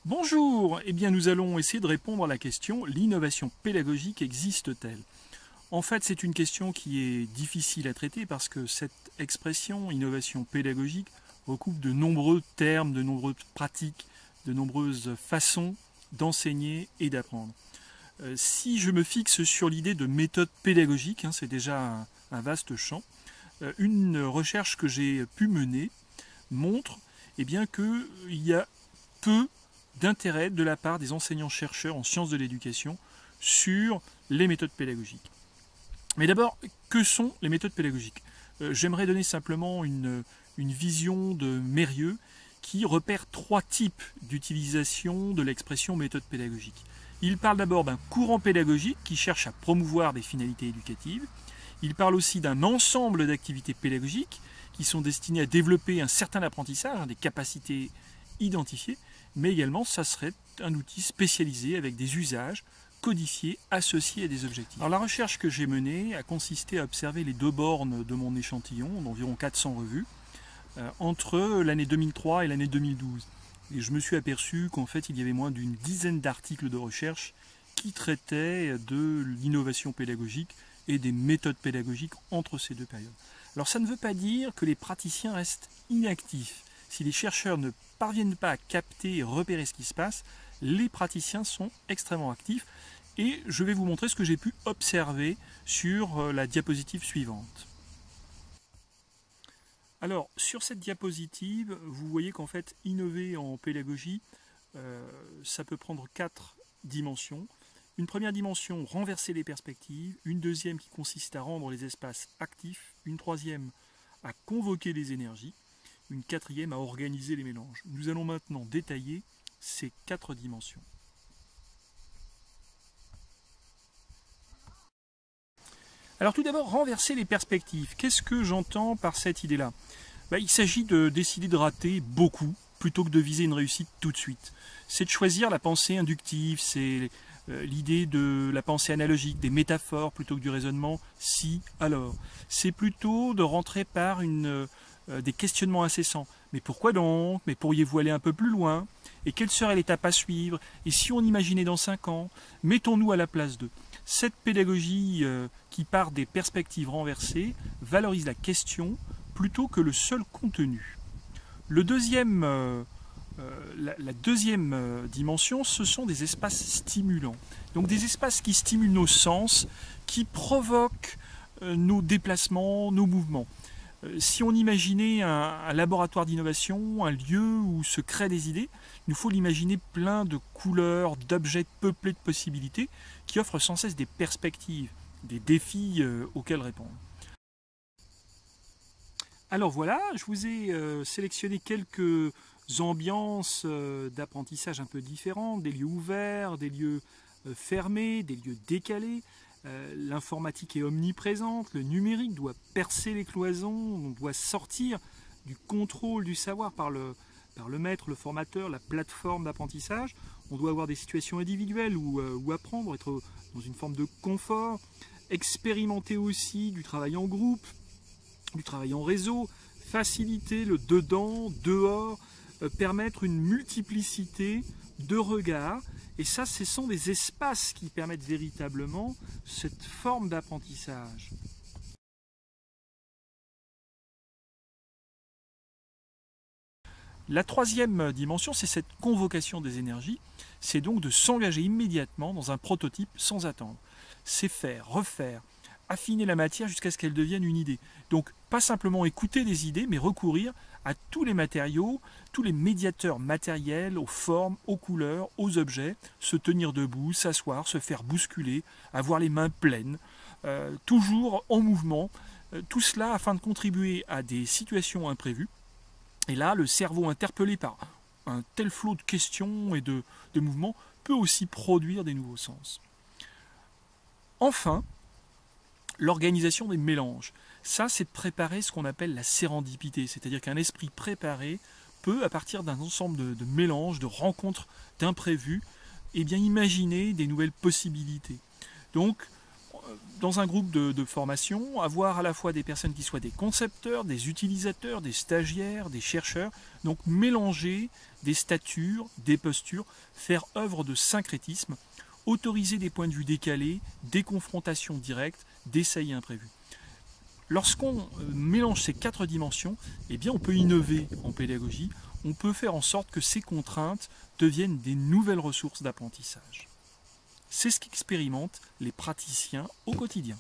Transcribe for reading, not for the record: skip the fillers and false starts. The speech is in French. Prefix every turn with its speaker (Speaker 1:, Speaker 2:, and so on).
Speaker 1: Bonjour, eh bien nous allons essayer de répondre à la question: l'innovation pédagogique existe-t-elle? En fait, c'est une question qui est difficile à traiter parce que cette expression innovation pédagogique recoupe de nombreux termes, de nombreuses pratiques, de nombreuses façons d'enseigner et d'apprendre. Si je me fixe sur l'idée de méthode pédagogique, c'est déjà un vaste champ, une recherche que j'ai pu mener montre qu'il y a peu d'intérêt de la part des enseignants-chercheurs en sciences de l'éducation sur les méthodes pédagogiques. Mais d'abord, que sont les méthodes pédagogiques? J'aimerais donner simplement une vision de Mérieux qui repère trois types d'utilisation de l'expression méthode pédagogique. Il parle d'abord d'un courant pédagogique qui cherche à promouvoir des finalités éducatives. Il parle aussi d'un ensemble d'activités pédagogiques qui sont destinées à développer un certain apprentissage, des capacités identifiées, mais également ça serait un outil spécialisé avec des usages codifiés, associés à des objectifs. Alors la recherche que j'ai menée a consisté à observer les deux bornes de mon échantillon, d'environ 400 revues, entre l'année 2003 et l'année 2012. Et je me suis aperçu qu'en fait il y avait moins d'une dizaine d'articles de recherche qui traitaient de l'innovation pédagogique et des méthodes pédagogiques entre ces deux périodes. Alors ça ne veut pas dire que les praticiens restent inactifs. Si les chercheurs ne parviennent pas à capter et repérer ce qui se passe, les praticiens sont extrêmement actifs et je vais vous montrer ce que j'ai pu observer sur la diapositive suivante. Alors, sur cette diapositive, vous voyez qu'en fait, innover en pédagogie, ça peut prendre 4 dimensions. Une première dimension, renverser les perspectives. Une deuxième qui consiste à rendre les espaces actifs. Une troisième, à convoquer les énergies. Une quatrième, à organiser les mélanges. Nous allons maintenant détailler ces 4 dimensions. Alors tout d'abord, renverser les perspectives. Qu'est-ce que j'entends par cette idée-là? Il s'agit de décider de rater beaucoup plutôt que de viser une réussite tout de suite. C'est de choisir la pensée inductive, c'est l'idée de la pensée analogique, des métaphores plutôt que du raisonnement si, alors. C'est plutôt de rentrer par des questionnements incessants. Mais pourquoi donc? Mais pourriez-vous aller un peu plus loin? Et quelle serait l'étape à suivre? Et si on imaginait dans 5 ans? Mettons-nous à la place d'eux. Cette pédagogie qui part des perspectives renversées valorise la question plutôt que le seul contenu. La deuxième dimension, ce sont des espaces stimulants. Donc des espaces qui stimulent nos sens, qui provoquent nos déplacements, nos mouvements. Si on imaginait un laboratoire d'innovation, un lieu où se créent des idées, il nous faut l'imaginer plein de couleurs, d'objets peuplés de possibilités qui offrent sans cesse des perspectives, des défis auxquels répondre. Alors voilà, je vous ai sélectionné quelques ambiances d'apprentissage un peu différentes, des lieux ouverts, des lieux fermés, des lieux décalés. L'informatique est omniprésente, le numérique doit percer les cloisons, on doit sortir du contrôle du savoir par le maître, le formateur, la plateforme d'apprentissage. On doit avoir des situations individuelles où apprendre, être dans une forme de confort, expérimenter aussi du travail en groupe, du travail en réseau, faciliter le dedans, dehors, permettre une multiplicité de regards. Et ça, ce sont des espaces qui permettent véritablement cette forme d'apprentissage. La troisième dimension, c'est cette convocation des énergies. C'est donc de s'engager immédiatement dans un prototype sans attendre. C'est faire, refaire, affiner la matière jusqu'à ce qu'elle devienne une idée. Donc, pas simplement écouter des idées, mais recourir à tous les matériaux, tous les médiateurs matériels, aux formes, aux couleurs, aux objets, se tenir debout, s'asseoir, se faire bousculer, avoir les mains pleines, toujours en mouvement, tout cela afin de contribuer à des situations imprévues. Et là, le cerveau interpellé par un tel flot de questions et de mouvements peut aussi produire des nouveaux sens. Enfin, l'organisation des mélanges. Ça, c'est de préparer ce qu'on appelle la sérendipité, c'est-à-dire qu'un esprit préparé peut, à partir d'un ensemble de mélanges, de rencontres, d'imprévus, imaginer des nouvelles possibilités. Donc, dans un groupe de formation, avoir à la fois des personnes qui soient des concepteurs, des utilisateurs, des stagiaires, des chercheurs, donc mélanger des statures, des postures, faire œuvre de syncrétisme, autoriser des points de vue décalés, des confrontations directes, des saillies imprévues. Lorsqu'on mélange ces 4 dimensions, eh bien on peut innover en pédagogie, on peut faire en sorte que ces contraintes deviennent des nouvelles ressources d'apprentissage. C'est ce qu'expérimentent les praticiens au quotidien.